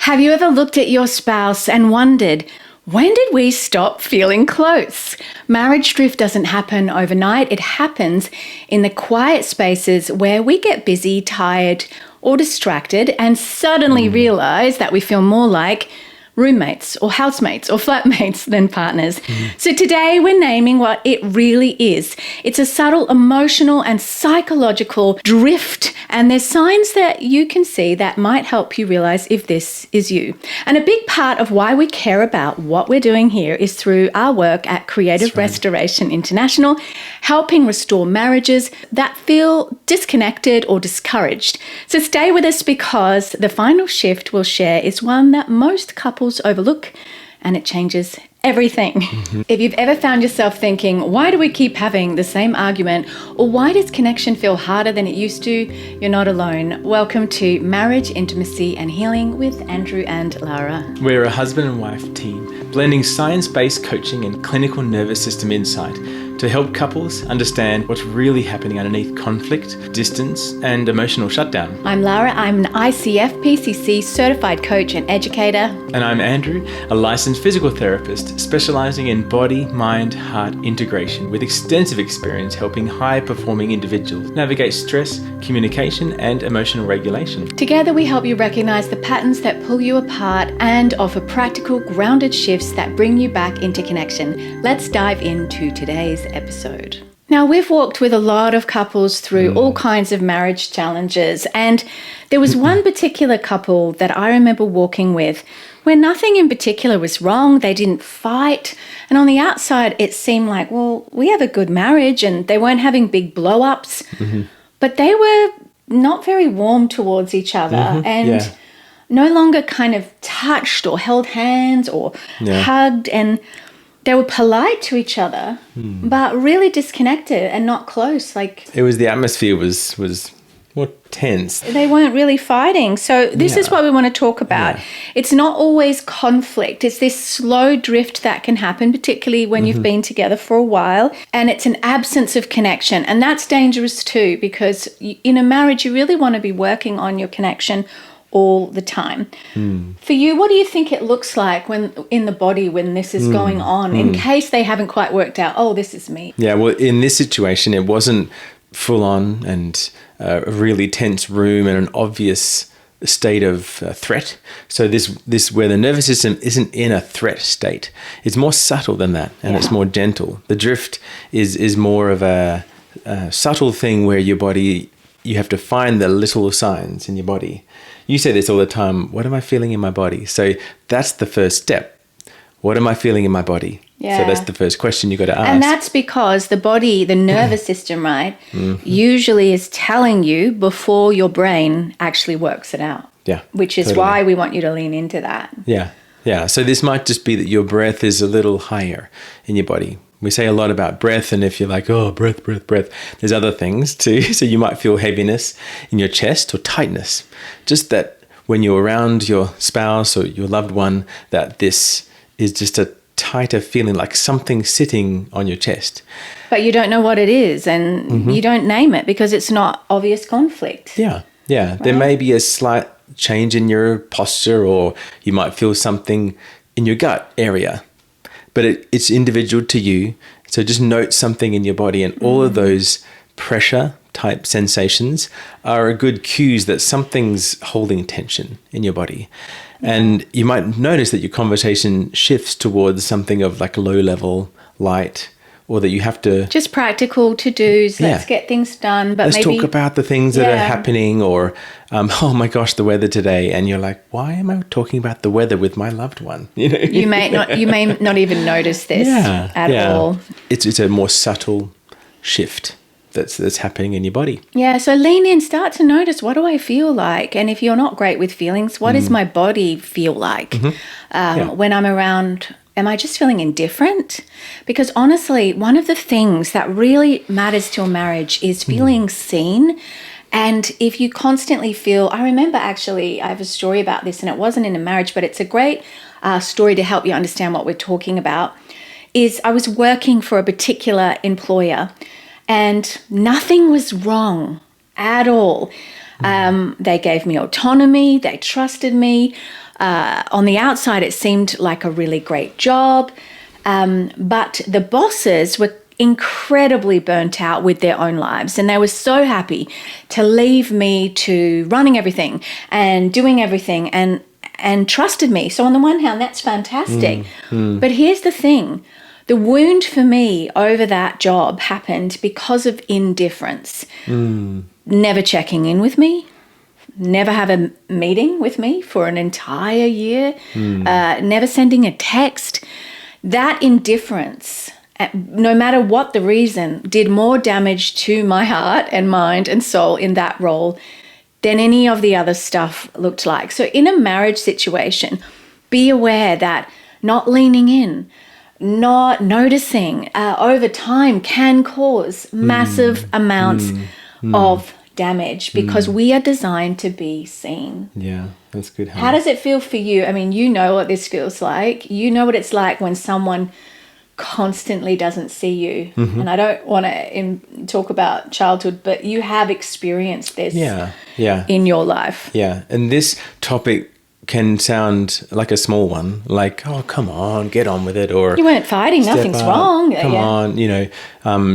Have you ever looked at your spouse and wondered, when did we stop feeling close? Marriage drift doesn't happen overnight. It happens in the quiet spaces where we get busy, tired, or distracted and suddenly realize that we feel more like roommates or housemates or flatmates than partners. So today we're naming what it really is. It's a subtle emotional and psychological drift, and there's signs that you can see that might help you realize if this is you. And a big part of why we care about what we're doing here is through our work at Creative Restoration International, helping restore marriages that feel disconnected or discouraged. So stay with us, because the final shift we'll share is one that most couples overlook, and it changes everything. If you've ever found yourself thinking, why do we keep having the same argument, or why does connection feel harder than it used to, you're not alone. Welcome to Marriage, Intimacy and Healing with Andrew and Lara. We're a husband and wife team, blending science-based coaching and clinical nervous system insight to help couples understand what's really happening underneath conflict, distance, and emotional shutdown. I'm Lara. I'm an ICF PCC certified coach and educator. And I'm Andrew, a licensed physical therapist specializing in body, mind, heart integration with extensive experience helping high-performing individuals navigate stress, communication, and emotional regulation. Together we help you recognize the patterns that pull you apart and offer practical, grounded shifts that bring you back into connection. Let's dive into today's episode. Now, we've walked with a lot of couples through all kinds of marriage challenges, and there was one particular couple that I remember walking with where nothing in particular was wrong. They didn't fight, and on the outside it seemed like, well, we have a good marriage, and they weren't having big blow-ups, but they were not very warm towards each other and no longer kind of touched or held hands or hugged, and they were polite to each other, but really disconnected and not close. Like, It was the atmosphere was more tense. they weren't really fighting. So this is what we want to talk about. It's not always conflict. It's this slow drift that can happen, particularly when you've been together for a while, and it's an absence of connection. And that's dangerous too, because in a marriage, you really want to be working on your connection all the time. For you, what do you think it looks like when in the body when this is going on, in case they haven't quite worked out, oh, this is me? Yeah, well, in this situation, it wasn't full on and a really tense room and an obvious state of threat. So this where the nervous system isn't in a threat state. It's more subtle than that, and it's more gentle. The drift is more of a subtle thing where your body, you have to find the little signs in your body. You say this all the time, what am I feeling in my body? So that's the first step. What am I feeling in my body? Yeah. So that's the first question you got to ask. And that's because the body, the nervous system, right, usually is telling you before your brain actually works it out. Yeah. Which is why we want you to lean into that. Yeah. Yeah. So this might just be that your breath is a little higher in your body. We say a lot about breath, and if you're like, oh, breath, there's other things too. So you might feel heaviness in your chest or tightness. Just that when you're around your spouse or your loved one, that this is just a tighter feeling, like something sitting on your chest. But you don't know what it is, and you don't name it because it's not obvious conflict. Yeah. Yeah. Right? There may be a slight change in your posture, or you might feel something in your gut area. But it's individual to you. So just note something in your body, and all of those pressure type sensations are a good cues that something's holding tension in your body. And you might notice that your conversation shifts towards something of like low level, light, or that you have to... Just practical to-dos, let's get things done. But let's talk about the things that are happening, or, oh my gosh, the weather today. And you're like, why am I talking about the weather with my loved one? You know? You may not even notice this at all. It's a more subtle shift that's happening in your body. Yeah, so lean in, start to notice, what do I feel like? And if you're not great with feelings, what does my body feel like when I'm around? Am I just feeling indifferent? Because honestly, one of the things that really matters to a marriage is feeling seen. And if you constantly feel, I remember actually, I have a story about this, and it wasn't in a marriage, but it's a great story to help you understand what we're talking about, is I was working for a particular employer and nothing was wrong at all. They gave me autonomy, they trusted me, On the outside, it seemed like a really great job, but the bosses were incredibly burnt out with their own lives, and they were so happy to leave me to running everything and doing everything and trusted me. So on the one hand, that's fantastic. But here's the thing. The wound for me over that job happened because of indifference. Never checking in with me, never have a meeting with me for an entire year, never sending a text. That indifference, no matter what the reason, did more damage to my heart and mind and soul in that role than any of the other stuff looked like. So in a marriage situation, be aware that not leaning in, not noticing over time can cause massive amounts of damage because we are designed to be seen. Yeah, that's good. How does it feel for you? I mean, you know what this feels like. You know what it's like when someone constantly doesn't see you. And I don't want to talk about childhood, but you have experienced this in your life. Yeah, and this topic can sound like a small one, like, oh, come on, get on with it, or you weren't fighting, nothing's wrong. Come on,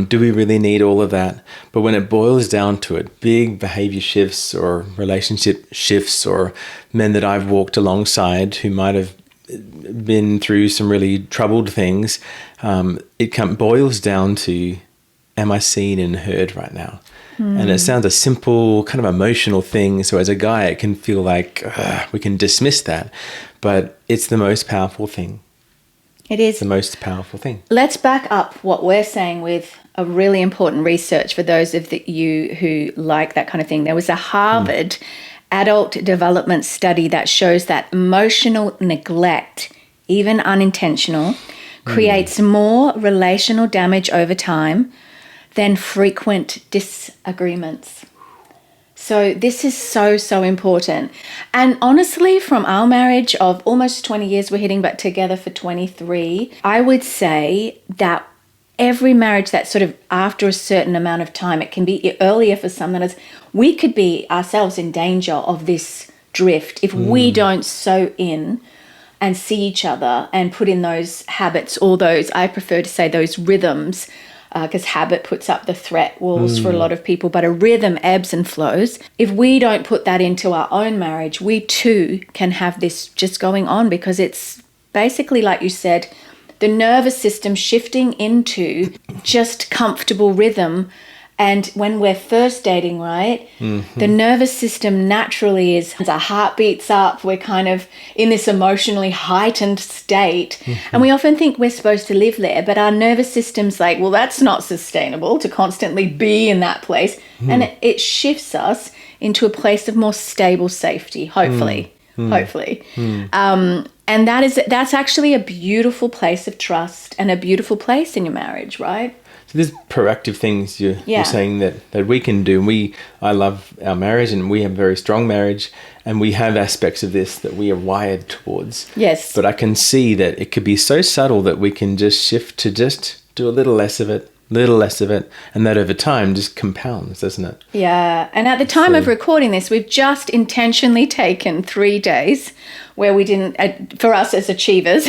do we really need all of that? But when it boils down to it, big behavior shifts or relationship shifts, or men that I've walked alongside who might have been through some really troubled things, it boils down to, am I seen and heard right now? And it sounds a simple kind of emotional thing. So as a guy, it can feel like we can dismiss that, but it's the most powerful thing. It is the most powerful thing. Let's back up what we're saying with a really important research for those of you who like that kind of thing. There was a Harvard adult development study that shows that emotional neglect, even unintentional, creates more relational damage over time than frequent disagreements. So this is so, so important. And honestly, from our marriage of almost 20 years we're hitting, but together for 23, I would say that every marriage that's sort of after a certain amount of time, it can be earlier for some than us, we could be ourselves in danger of this drift if we don't sew in and see each other and put in those habits, or those, I prefer to say those rhythms, because habit puts up the threat walls for a lot of people, but a rhythm ebbs and flows. If we don't put that into our own marriage, we too can have this just going on, because it's basically, like you said, the nervous system shifting into just comfortable rhythm. And when we're first dating, right, the nervous system naturally our heart beats up, we're kind of in this emotionally heightened state. And we often think we're supposed to live there, but our nervous system's like, well, that's not sustainable to constantly be in that place. And it shifts us into a place of more stable safety, hopefully. And that's actually a beautiful place of trust and a beautiful place in your marriage, right? So there's proactive things you're saying that we can do. I love our marriage, and we have a very strong marriage, and we have aspects of this that we are wired towards. Yes. But I can see that it could be so subtle that we can just shift to just do a little less of it, and that over time just compounds, doesn't it? Yeah. And at the time of recording this, we've just intentionally taken 3 days where we didn't, for us as achievers,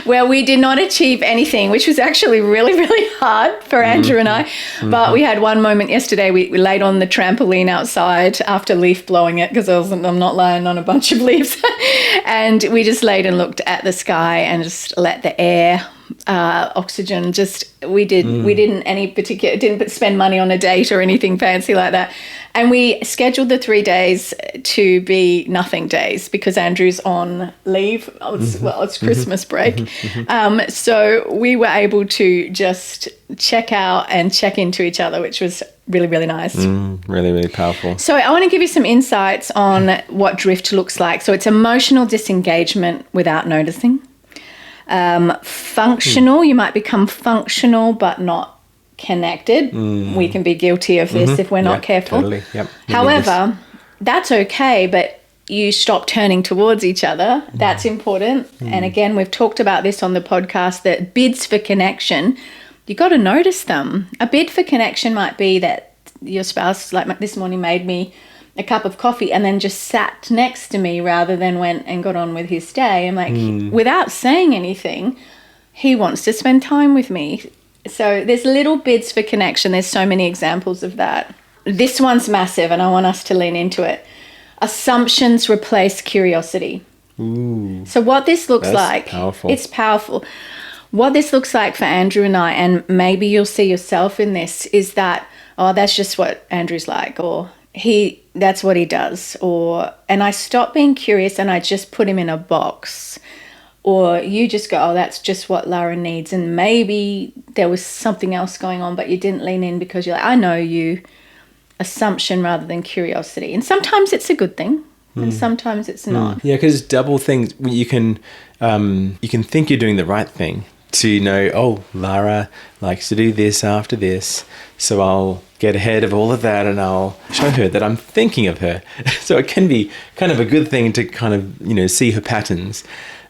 where we did not achieve anything, which was actually really, really hard for Andrew and I. But we had one moment yesterday, we laid on the trampoline outside after leaf blowing it, because I'm not lying on a bunch of leaves. And we just laid and looked at the sky and just let the air, oxygen, we didn't spend money on a date or anything fancy like that. And we scheduled the 3 days to be nothing days, because Andrew's on leave. It's Christmas break. So we were able to just check out and check into each other, which was really, really nice. Really, really powerful. So I want to give you some insights on what drift looks like. So it's emotional disengagement without noticing. Functional, you might become functional but not connected. We can be guilty of this if we're not careful. Totally. Yep. However, that's okay, but you stop turning towards each other. That's important. And again, we've talked about this on the podcast, that bids for connection, you got to notice them. A bid for connection might be that your spouse, like this morning, made me a cup of coffee and then just sat next to me rather than went and got on with his day. I'm like, without saying anything, he wants to spend time with me. So there's little bids for connection. There's so many examples of that. This one's massive, and I want us to lean into it. Assumptions replace curiosity. Ooh, so what this looks that's like, powerful. It's powerful. What this looks like for Andrew and I, and maybe you'll see yourself in this, is that, oh, that's just what Andrew's like, or that's what he does, and I stop being curious and I just put him in a box. Or you just go, oh, that's just what Lara needs, and maybe there was something else going on, but you didn't lean in because you're like, I know you. Assumption rather than curiosity. And sometimes it's a good thing, and sometimes it's not. Yeah, because double things. You can think you're doing the right thing to know, oh, Lara likes to do this after this, so I'll get ahead of all of that and I'll show her that I'm thinking of her. So it can be kind of a good thing to kind of, see her patterns.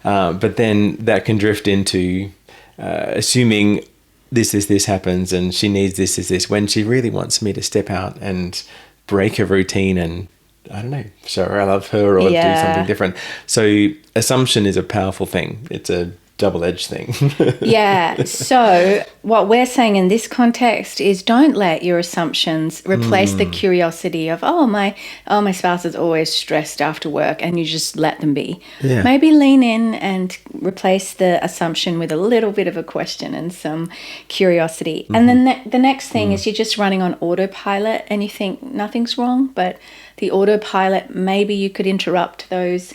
But then that can drift into assuming this happens and she needs this, when she really wants me to step out and break her routine and, I don't know, show her I love her or do something different. So assumption is a powerful thing. It's a double-edged thing. Yeah. So what we're saying in this context is don't let your assumptions replace the curiosity of, my spouse is always stressed after work, and you just let them be. Yeah. Maybe lean in and replace the assumption with a little bit of a question and some curiosity. And then the next thing is you're just running on autopilot and you think nothing's wrong, but the autopilot, maybe you could interrupt those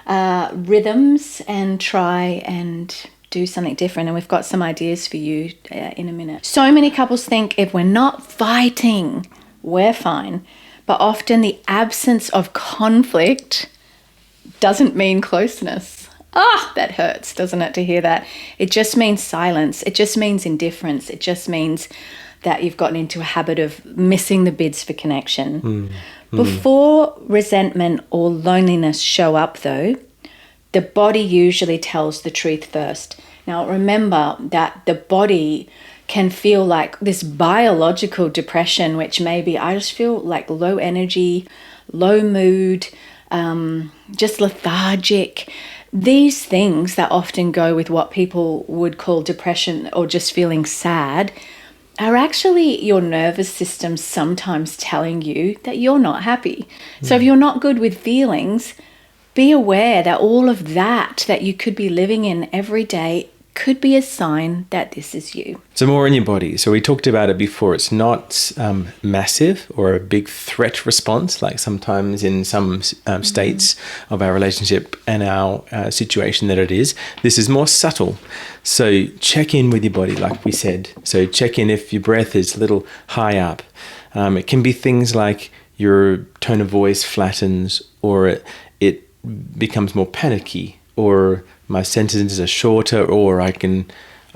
rhythms and try and do something different. And we've got some ideas for you in a minute. So many couples think if we're not fighting, we're fine. But often the absence of conflict doesn't mean closeness. That hurts, doesn't it, to hear that? It just means silence. It just means indifference. It just means that you've gotten into a habit of missing the bids for connection. Before resentment or loneliness show up, though, the body usually tells the truth first. Now, remember that the body can feel like this biological depression, which maybe I just feel like low energy, low mood, just lethargic. These things that often go with what people would call depression or just feeling sad are actually your nervous system sometimes telling you that you're not happy. So if you're not good with feelings, be aware that all of that you could be living in every day could be a sign that this is you. So more in your body. So we talked about it before. It's not massive or a big threat response, like sometimes in some states of our relationship and our situation that it is. This is more subtle. So check in with your body, like we said. So check in if your breath is a little high up. It can be things like your tone of voice flattens, or it becomes more panicky, or my sentences are shorter, or I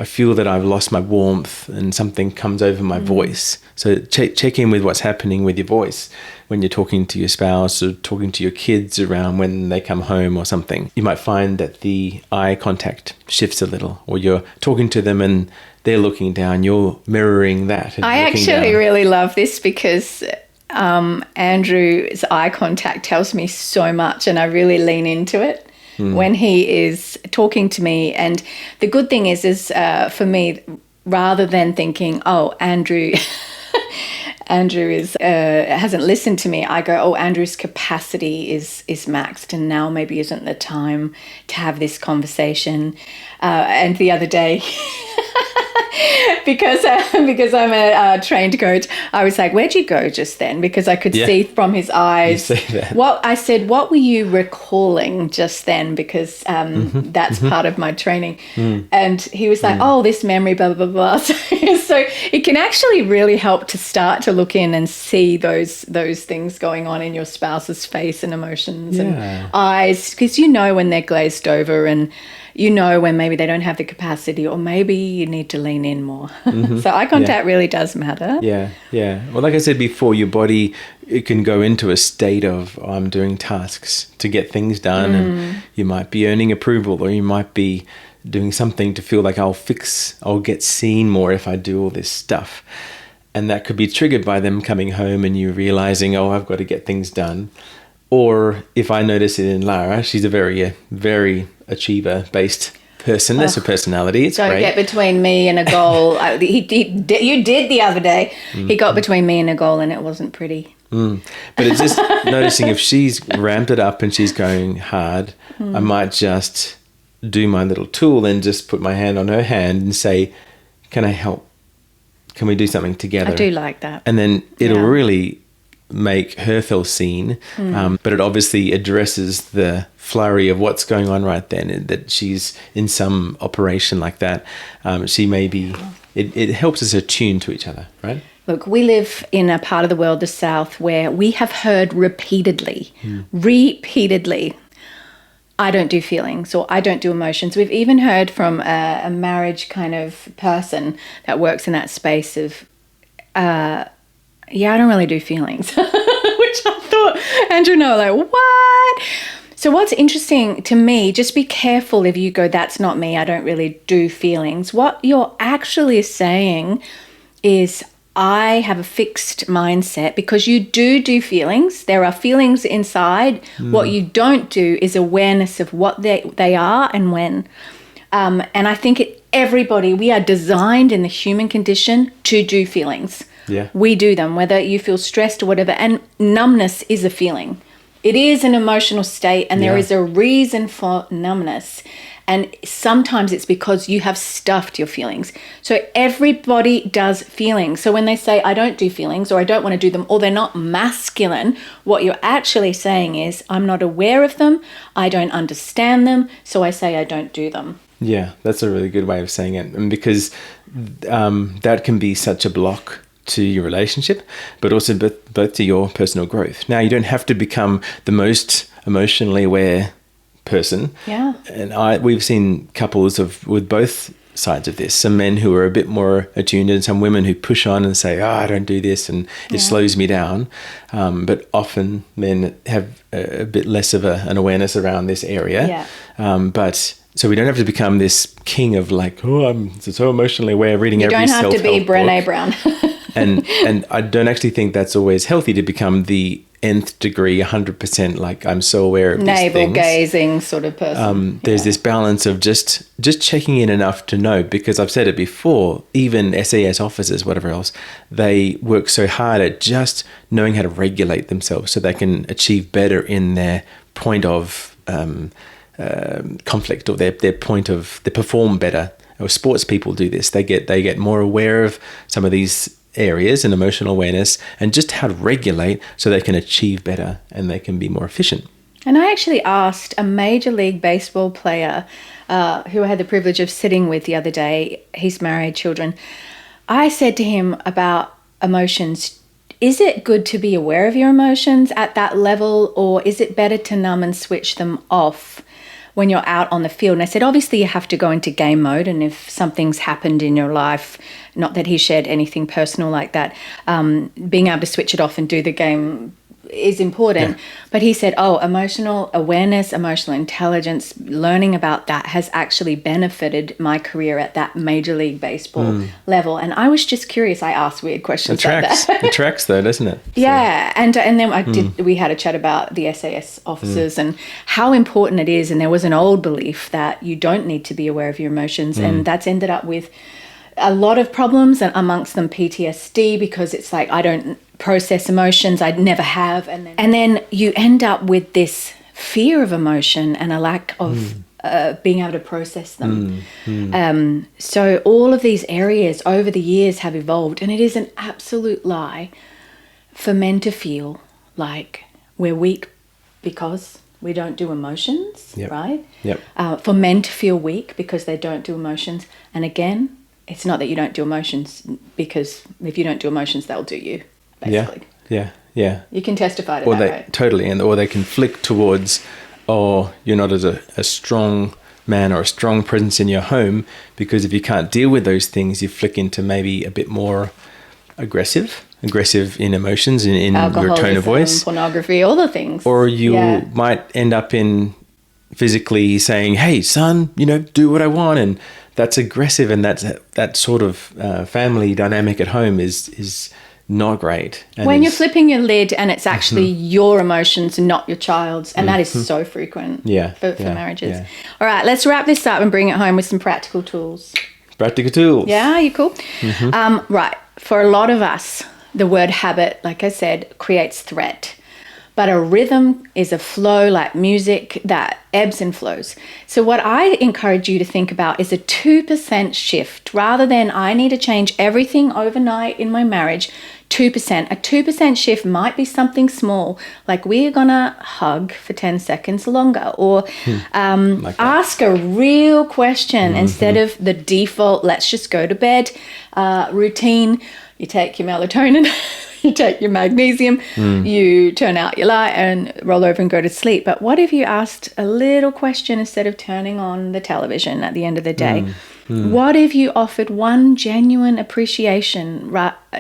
feel that I've lost my warmth and something comes over my voice. So check in with what's happening with your voice when you're talking to your spouse or talking to your kids around when they come home or something. You might find that the eye contact shifts a little, or you're talking to them and they're looking down, you're mirroring that. I actually really love this because Andrew's eye contact tells me so much, and I really lean into it when he is talking to me. And the good thing is for me, rather than thinking, Andrew is hasn't listened to me, I go, Andrew's capacity is maxed, and now maybe isn't the time to have this conversation. And the other day, because I'm a trained coach, I was like, "Where'd you go just then?" Because I could see from his eyes. You say that. What were you recalling just then? Because that's part of my training. And he was like, this memory, blah blah blah. So it can actually really help to start to look in and see those things going on in your spouse's face and emotions and eyes, because when they're glazed over, and when maybe they don't have the capacity, or maybe you need to lean in more. So eye contact really does matter. Yeah. Well, like I said before, your body, it can go into a state of, I'm doing tasks to get things done, and you might be earning approval, or you might be doing something to feel like I'll get seen more if I do all this stuff. And that could be triggered by them coming home and you realizing, oh, I've got to get things done. Or if I notice it in Lara, she's a very achiever-based person. That's her personality. It's Don't great. get between me and a goal. You did the other day. He got between me and a goal and it wasn't pretty. But it's just noticing if she's ramped it up and she's going hard, I might just do my little tool and just put my hand on her hand and say, can I help? Can we do something together? I do like that. And then it'll really make her feel seen. But it obviously addresses the flurry of what's going on right then, and that she's in some operation like that. She may be, it helps us attune to each other, right? Look, we live in a part of the world, the South, where we have heard repeatedly, I don't do feelings or I don't do emotions. We've even heard from a marriage kind of person that works in that space of, I don't really do feelings, which I thought, Andrew and I were like, what? So what's interesting to me, just be careful if you go, that's not me, I don't really do feelings. What you're actually saying is, I have a fixed mindset, because you do feelings. There are feelings inside. What you don't do is awareness of what they are and when. And I think everybody, we are designed in the human condition to do feelings. Yeah. We do them, whether you feel stressed or whatever. And numbness is a feeling. It is an emotional state, and there is a reason for numbness. And sometimes it's because you have stuffed your feelings. So everybody does feelings. So when they say, I don't do feelings, or I don't want to do them, or they're not masculine, what you're actually saying is, I'm not aware of them, I don't understand them, so I say I don't do them. Yeah, that's a really good way of saying it. And because that can be such a block to your relationship, but also both to your personal growth. Now, you don't have to become the most emotionally aware person. Yeah. And we've seen couples with both sides of this. Some men who are a bit more attuned, and some women who push on and say, I don't do this, and it slows me down. But often men have a bit less of an awareness around this area. Yeah. So we don't have to become this king of like, I'm so emotionally aware, reading every self-help book. You don't have to be Brené Brown. And I don't actually think that's always healthy to become the nth degree, 100%, like I'm so aware of these things. Navel-gazing sort of person. There's this balance of just checking in enough to know, because I've said it before, even SAS officers, whatever else, they work so hard at just knowing how to regulate themselves so they can achieve better in their point of conflict, or their point of, they perform better. Or sports people do this. They get more aware of some of these areas and emotional awareness, and just how to regulate so they can achieve better and they can be more efficient. And I actually asked a Major League Baseball player who I had the privilege of sitting with the other day, he's married, children. I said to him about emotions, is it good to be aware of your emotions at that level, or is it better to numb and switch them off when you're out on the field? And I said, obviously you have to go into game mode, and if something's happened in your life, not that he shared anything personal like that, being able to switch it off and do the game is important. Yeah. But he said, emotional awareness, emotional intelligence, learning about that has actually benefited my career at that Major League Baseball level. And I was just curious. I asked weird questions like that. It tracks though, doesn't it? Yeah. And then we had a chat about the SAS officers and how important it is. And there was an old belief that you don't need to be aware of your emotions. And that's ended up with a lot of problems, and amongst them PTSD, because it's like, I don't process emotions, I'd never have. And then you end up with this fear of emotion and a lack of being able to process them. So all of these areas over the years have evolved, and it is an absolute lie for men to feel like we're weak because we don't do emotions, right? Yep. For men to feel weak because they don't do emotions. And again, it's not that you don't do emotions, because if you don't do emotions, they'll do you, basically. Yeah. You can testify to that, right? Totally. Or they can flick towards, you're not as a strong man or a strong presence in your home, because if you can't deal with those things, you flick into maybe a bit more aggressive in emotions, in your tone of voice. Pornography, all the things. Or you might end up in physically saying, hey, son, do what I want, and that's aggressive, and that sort of family dynamic at home is not great. And when you're flipping your lid and it's actually your emotions and not your child's, and that is so frequent for marriages. Yeah. All right, let's wrap this up and bring it home with some practical tools. Practical tools. Yeah, you cool? Right. For a lot of us, the word habit, like I said, creates threat. But a rhythm is a flow like music that ebbs and flows. So what I encourage you to think about is a 2% shift. Rather than I need to change everything overnight in my marriage, 2%. A 2% shift might be something small, like we're going to hug for 10 seconds longer, or like ask a real question instead of the default, let's just go to bed routine. You take your melatonin, you take your magnesium, you turn out your light and roll over and go to sleep. But what if you asked a little question instead of turning on the television at the end of the day? What if you offered one genuine appreciation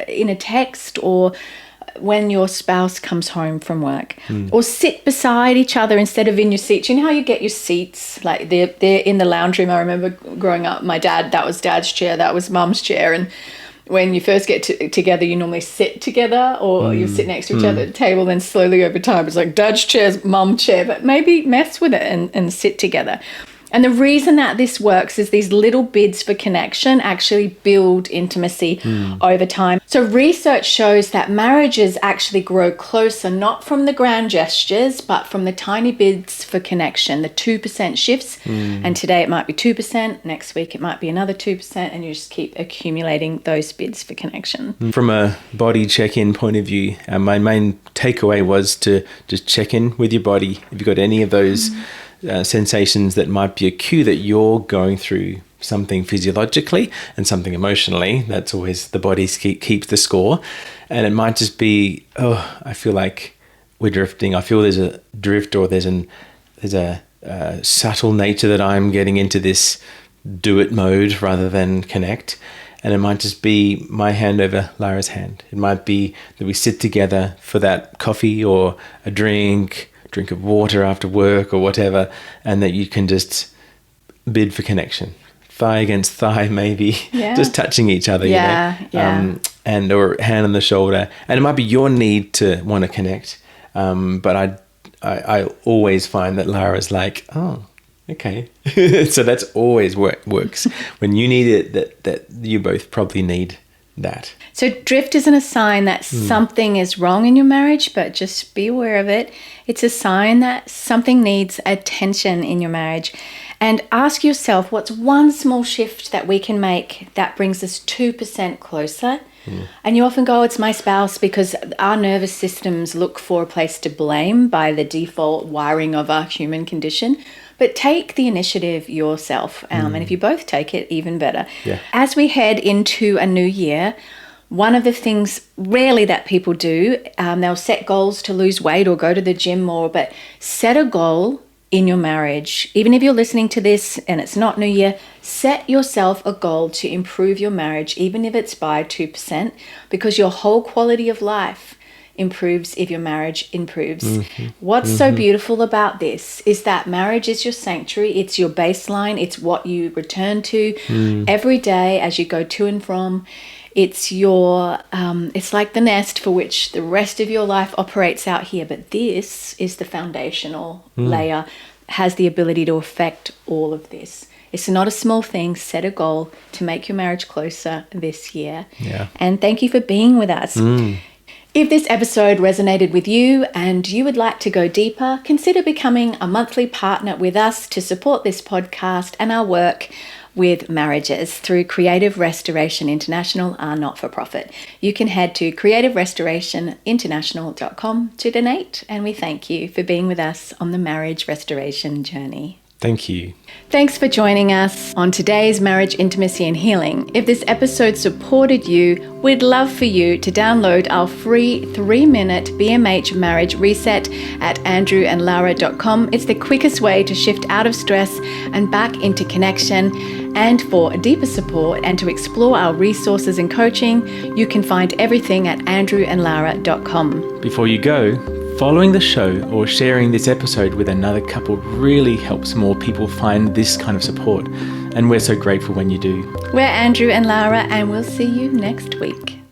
in a text, or when your spouse comes home from work, or sit beside each other instead of in your seats? You know how you get your seats, like they're in the lounge room. I remember growing up, my dad, that was dad's chair, that was mum's chair, and when you first get together, you normally sit together, or you sit next to each other at the table. Then slowly over time, it's like dad's chair's mum chair, but maybe mess with it and sit together. And the reason that this works is these little bids for connection actually build intimacy over time. So research shows that marriages actually grow closer, not from the grand gestures, but from the tiny bids for connection, the 2% shifts. And today it might be 2%, next week it might be another 2%, and you just keep accumulating those bids for connection. From a body check-in point of view, my main takeaway was to just check in with your body. If you've got any of those sensations that might be a cue that you're going through something physiologically and something emotionally, that's always the body keeps the score. And it might just be, I feel like we're drifting. I feel there's a drift, or there's a subtle nature that I'm getting into this do it mode rather than connect. And it might just be my hand over Lara's hand. It might be that we sit together for that coffee or a drink of water after work or whatever, and that you can just bid for connection, thigh against thigh, maybe just touching each other, and or hand on the shoulder. And it might be your need to want to connect, but I always find that Lara's like, oh, okay. So that's always works when you need it, that you both probably need that. So drift isn't a sign that something is wrong in your marriage, but just be aware of it. It's a sign that something needs attention in your marriage. And ask yourself, what's one small shift that we can make that brings us 2% closer? And you often go, it's my spouse, because our nervous systems look for a place to blame by the default wiring of our human condition. But take the initiative yourself. And if you both take it, even better. Yeah. As we head into a new year, one of the things rarely that people do, they'll set goals to lose weight or go to the gym more, but set a goal in your marriage. Even if you're listening to this and it's not New Year, set yourself a goal to improve your marriage, even if it's by 2%, because your whole quality of life improves if your marriage improves. What's so beautiful about this is that marriage is your sanctuary. It's your baseline. It's what you return to every day as you go to and from. It's your, it's like the nest for which the rest of your life operates out here. But this is the foundational layer, has the ability to affect all of this. It's not a small thing. Set a goal to make your marriage closer this year. Yeah. And thank you for being with us. If this episode resonated with you and you would like to go deeper, consider becoming a monthly partner with us to support this podcast and our work with marriages through Creative Restoration International, our not-for-profit. You can head to creativerestorationinternational.com to donate, and we thank you for being with us on the marriage restoration journey. Thank you. Thanks for joining us on today's Marriage, Intimacy and Healing. If this episode supported you, we'd love for you to download our free 3-minute BMH Marriage Reset at andrewandlara.com. It's the quickest way to shift out of stress and back into connection. And for deeper support and to explore our resources and coaching, you can find everything at andrewandlara.com. Before you go, following the show or sharing this episode with another couple really helps more people find this kind of support. And we're so grateful when you do. We're Andrew and Lara, and we'll see you next week.